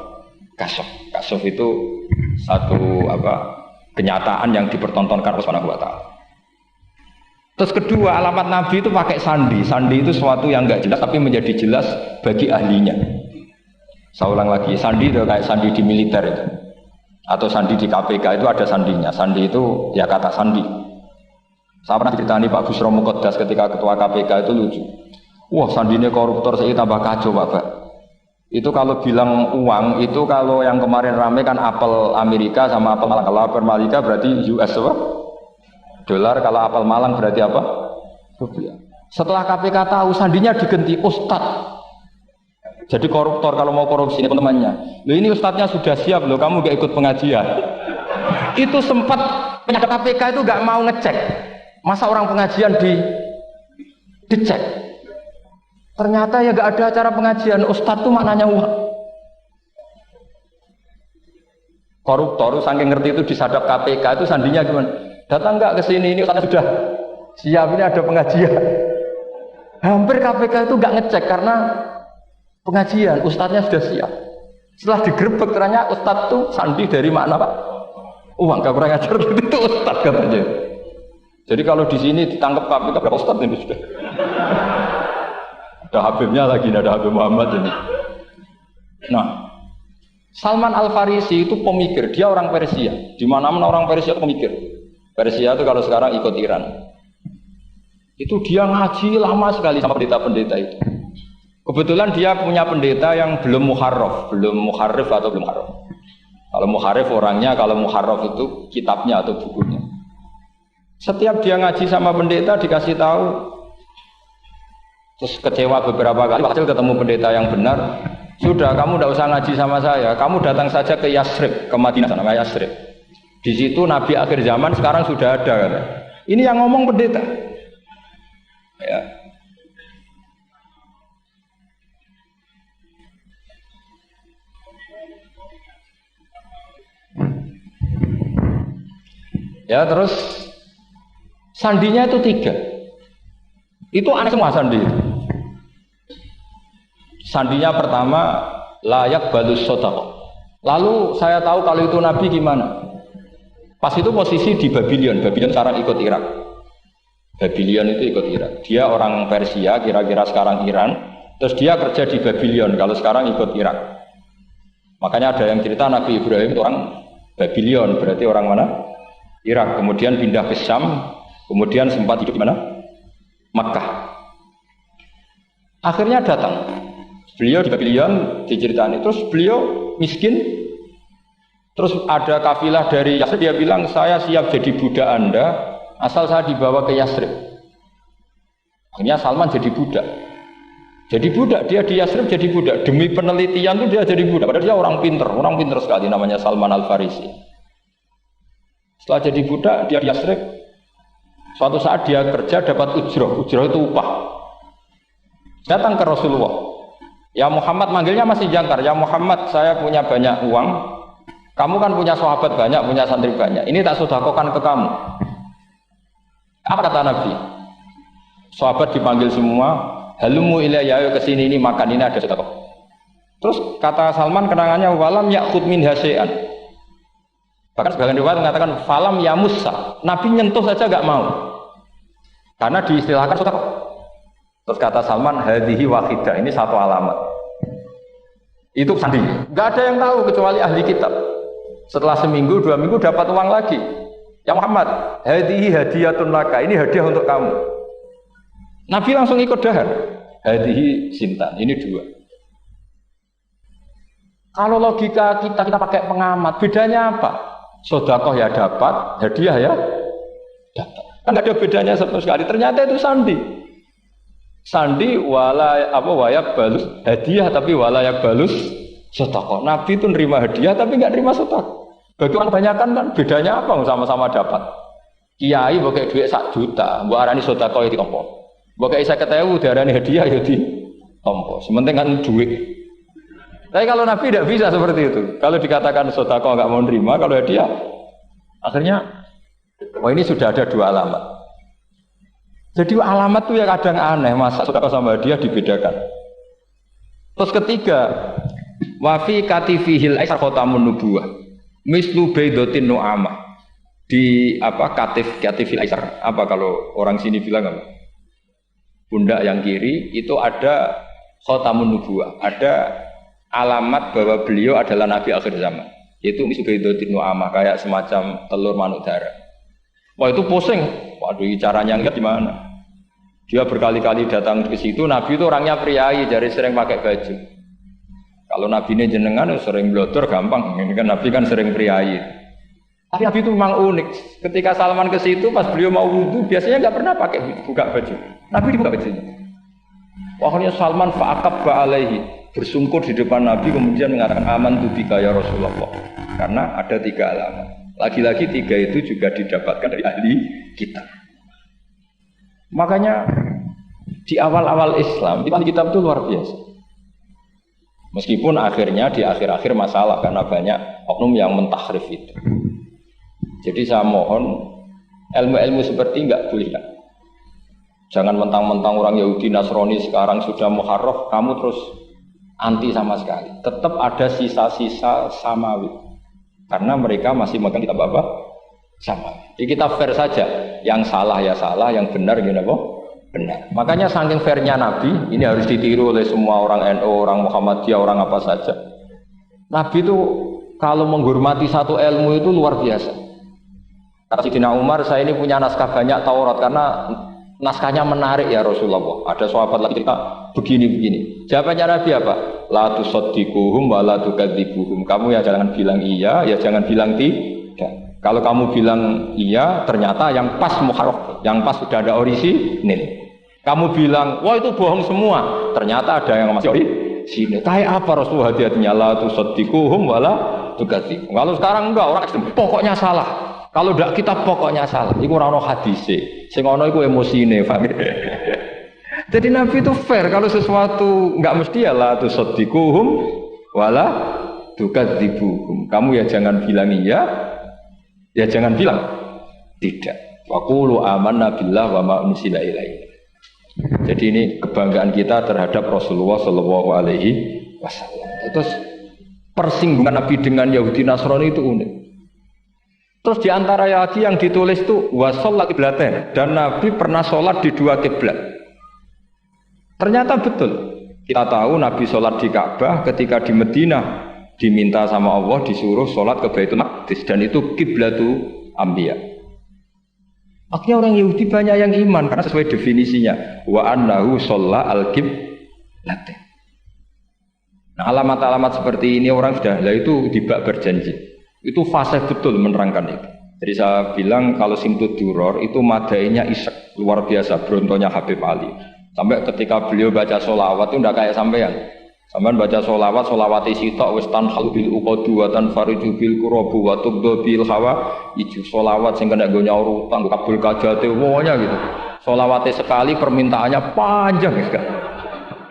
Kasef. Kasef itu satu kenyataan yang dipertontonkan oleh Subhanahu wa taala. Terus kedua, alamat Nabi itu pakai sandi. Sandi itu sesuatu yang enggak jelas tapi menjadi jelas bagi ahlinya. Saya ulang lagi, sandi itu kayak sandi di militer itu. Atau sandi di KPK itu ada sandinya. Sandi itu ya kata sandi. Saya pernah ceritani Pak Busro Muqaddas ketika ketua KPK itu lucu. Wah sandinya koruptor saya tambah kacau Pak. Itu kalau bilang uang itu kalau yang kemarin rame kan apel Amerika sama apel Malang. Kalau apel Malika berarti US apa? Dolar, kalau apel Malang berarti apa? Rupiah. Setelah KPK tahu sandinya diganti Ustadz. Jadi koruptor kalau mau korupsi ini teman-temannya. Loh ini Ustadznya sudah siap loh, kamu gak ikut pengajian. Itu sempat penyakit KPK itu gak mau ngecek. Masa orang pengajian dicek. Ternyata ya gak ada acara pengajian. Ustadz itu maknanya uang. Koruptor saking ngerti itu disadap KPK itu sandinya gimana? Datang nggak ke sini, ini karena sudah siap, ini ada pengajian. Hampir KPK itu nggak ngecek karena pengajian, ustadznya sudah siap. Setelah digerebek ternyata ustadz itu sandi dari makna Pak? Uang, gak kurang ajar gitu, itu ustadz katanya. Jadi kalau di sini ditangkap KPK, berapa ustadz ini sudah? Ada Habibnya lagi, ada Habib Muhammad ini. Nah, Salman Al-Farisi itu pemikir, dia orang Persia. Di mana-mana orang Persia itu pemikir. Persia itu kalau sekarang ikut Iran. Itu dia ngaji lama sekali sama pendeta-pendeta itu. Kebetulan dia punya pendeta yang belum muharraf, belum muharrif atau belum muharraf. Kalau muharrif orangnya, kalau muharraf itu kitabnya atau bukunya. Setiap dia ngaji sama pendeta dikasih tahu, terus kecewa beberapa kali, hasil ketemu pendeta yang benar. Sudah, kamu tidak usah ngaji sama saya. Kamu datang saja ke Yasrib, ke Madinah, namanya Yasrib. Di situ Nabi akhir zaman sekarang sudah ada. Kata. Ini yang ngomong pendeta. Ya. Ya terus sandinya itu 3. Itu aneh semua sandi itu. Sandinya pertama layak balus sodaqah. Lalu saya tahu kalau itu Nabi gimana? Pas itu posisi di Babylon. Babylon sekarang ikut Irak. Babylon itu ikut Irak. Dia orang Persia, kira-kira sekarang Iran. Terus dia kerja di Babylon. Kalau sekarang ikut Irak. Makanya ada yang cerita Nabi Ibrahim itu orang Babylon. Berarti orang mana? Irak. Kemudian pindah ke Syam. Kemudian sempat hidup di mana? Makkah. Akhirnya datang. Beliau di Babylon diceritain. Terus beliau miskin. Terus ada kafilah dari Yasrib, dia bilang saya siap jadi budak Anda asal saya dibawa ke Yasrib. Akhirnya Salman jadi budak. Jadi budak, dia di Yasrib jadi budak. Demi penelitian itu dia jadi budak. Padahal dia orang pinter sekali namanya Salman Al-Farisi. Setelah jadi budak, dia di Yasrib. Suatu saat dia kerja dapat ujroh itu upah. Datang ke Rasulullah. Ya Muhammad, manggilnya masih jangkar. Ya Muhammad, saya punya banyak uang. Kamu kan punya sahabat banyak, punya santri banyak. Ini tak sedekahkan ke kamu. Apa kata Nabi? Sahabat dipanggil semua. Halumu ilayya, kesini ini makan, ini ada sedekah. Terus kata Salman kenangannya walam ya'khud min hasya'an. Bahkan sebagian riwayat mengatakan falam yamussa. Nabi nyentuh saja enggak mau. Karena diistilahkan sedekah. Terus kata Salman hadhihi wahidah, ini satu alamat. Itu sandi. Enggak ada yang tahu kecuali ahli kitab. Setelah seminggu, 2 minggu dapat uang lagi. Ya Muhammad, hadhihi hadiyatun laka, ini hadiah untuk kamu. Nabi langsung ikut dahar. Hadhihi sintan, ini 2. Kalau logika kita pakai pengamat, bedanya apa? Sedekah ya dapat, hadiah ya dapat. Kan ada bedanya sama sekali. Ternyata itu sandi. Sandi wayak balus hadiah tapi walayak balus sedekah. Nabi itu nerima hadiah tapi enggak nerima sedekah. Bagi orang kebanyakan kan bedanya apa? Sama-sama dapat. Kiai pakai duit 1 juta, mbok arani sedekah iki apa? Mbok kei 50.000 diarani hadiah ya di tompo. Sementing kan duit. Tapi kalau Nabi tidak bisa seperti itu. Kalau dikatakan sedekah enggak mau nerima, kalau hadiah akhirnya ini sudah ada 2 alamat. Jadi alamat itu ya kadang aneh, masa sedekah sama hadiah dibedakan. Terus ketiga, wa fi katifihil aisar khatamun nubuwah. Mislu baidatin nu'amah. Di katifil aisar. Apa kalau orang sini bilang apa? Pundak yang kiri itu ada khatamun nubuwah, ada alamat bahwa beliau adalah nabi akhir zaman. Itu mislu baidatin nu'amah, kayak semacam telur manuk darah. Wah itu pusing. Waduh caranya enggak gimana? Dia berkali-kali datang ke situ. Nabi itu orangnya priayi, jadi sering pakai baju. Kalau Nabi ini jenengan sering blodor gampang. Ini kan Nabi kan sering priayi. Tapi Nabi itu memang unik. Ketika Salman ke situ, pas beliau mau wudu, biasanya nggak pernah pakai buka baju. Nabi dibuka bajunya. Akhirnya Salman fa'aqabba alaihi, bersungkur di depan Nabi, kemudian mengatakan aman tubika ya Rasulullah. Karena ada 3 alamat. Lagi-lagi 3 itu juga didapatkan dari ahli kitab. Makanya di awal-awal Islam, di ahli kitab itu luar biasa. Meskipun akhirnya di akhir-akhir masalah karena banyak oknum yang mentahrif itu. Jadi saya mohon ilmu-ilmu seperti enggak boleh. Jangan mentang-mentang orang Yahudi Nasrani sekarang sudah muharraf, kamu terus anti sama sekali. Tetap ada sisa-sisa samawi. Karena mereka masih megang kitab apa? Samawi. Jadi kita fair saja. Yang salah ya salah, yang benar gimana boh? Benar. Makanya saking fairnya Nabi, ini harus ditiru oleh semua orang NU, orang Muhammadiyah, orang apa saja. Nabi itu kalau menghormati satu ilmu itu luar biasa. Kata Sayyidina Umar, saya ini punya naskah banyak Taurat karena naskahnya menarik ya Rasulullah. Ada sahabat lagi cerita begini-begini. Jawabannya Nabi apa? La tusaddiquhum wa la tukadzibuhum. Kamu ya jangan bilang iya, ya jangan bilang tidak. Kalau kamu bilang iya, ternyata yang pas muharraf, yang pas sudah ada orisinil. Kamu bilang, wah itu bohong semua. Ternyata ada yang masih orisinil. Kayak apa Rasulullah hati-hatinya? La tusaddiquhum wa la tukadzibuhum. Kalau sekarang enggak, orang ekstrem, pokoknya salah. Kalau tidak kita pokoknya salah. Iku ora ono hadise. Sing ono iku emosine, paham? Jadi Nabi itu fair. Kalau sesuatu enggak mesti ya la tusaddiquhum wa la tukadzibuhum. Kamu ya jangan bilang iya, ya jangan bilang tidak. Wa qulu amanna billah wa ma unzila ilaihi. Jadi ini kebanggaan kita terhadap Rasulullah Shallallahu Alaihi Wasallam. Terus persinggungan Nabi dengan Yahudi Nasrani itu unik. Terus di antara lagi yang ditulis itu wasolat kiblaten, dan Nabi pernah sholat di dua kiblat. Ternyata betul. Kita tahu Nabi sholat di Ka'bah, ketika di Madinah diminta sama Allah disuruh sholat ke Baitul Maqdis, dan itu kiblatu Anbiya. Akhirnya orang Yahudi banyak yang iman karena sesuai definisinya wa annahu sholla al-kiblaten. Nah, alamat-alamat seperti ini orang sudah lah itu dibak berjanji. Itu fase betul menerangkan itu. Jadi saya bilang kalau Simtud Duror itu madainya isek luar biasa, brontonya Habib Ali. Sampai ketika beliau baca sholawat itu tidak kayak sampean. Sampean baca sholawat, sholawat isi tok wis tanhal bil uqadu wa tanfariju bil qurabu wa tubdu bil hawa. Ijo sholawat sing kena go nyaur utang kabul kajate pokoknya gitu. Sholawatnya sekali permintaannya panjang ya.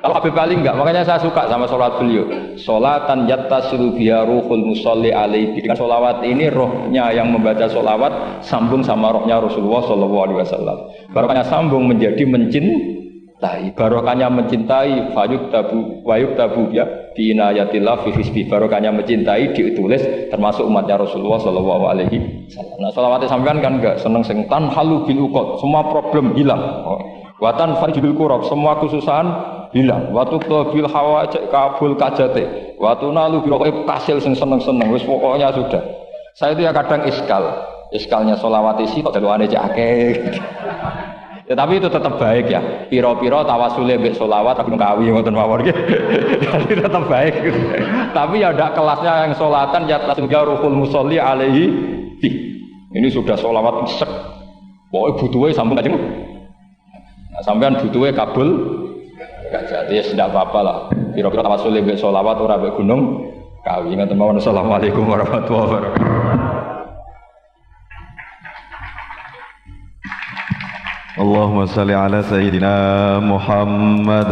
Kalau Habib Ali enggak, makanya saya suka sama sholat beliau. Sholatan yattasilu biha ruhul musalli alaihi. Dengan sholawat ini rohnya yang membaca sholawat sambung sama rohnya Rasulullah Shallallahu Alaihi Wasallam. Barokahnya sambung menjadi mencintai. Barokahnya mencintai wayuk tabu ya bi inayatillah fi hisbi. Barokahnya mencintai ditulis termasuk umatnya Rasulullah Shallallahu Alaihi Wasallam. Nah sholawatnya sampean kan enggak seneng sing tanhalu bil uqad, semua problem hilang. Watan farjibil kurab, semua kesusahan hilang. Watu bil hawa cek kabul kajate. Watu nalu bil kasil sing seneng-seneng. Wis pokoknya sudah. Saya itu ya kadang iskalnya sholawat isi kok daluane cek akeh. Ya tapi itu tetap baik ya. Piro-piro tawasule mbek sholawat aku kawi ngoten mawon nggih. Jadi tetap baik. Tapi ya ndak kelasnya yang sholatan ya tasbiha ruhul musolli alaihi. Ini sudah sholawat isek. Pokoke butuhe sambung Kanjeng. Nah, sampean butuhe kabul jadi ya tidak apa-apa lah. Kira-kira tawasul mbek sholawat ora mbek gunung kawi. Ngoten mawon. Assalamualaikum warahmatullahi wabarakatuh. Allahumma shalli ala sayyidina Muhammad.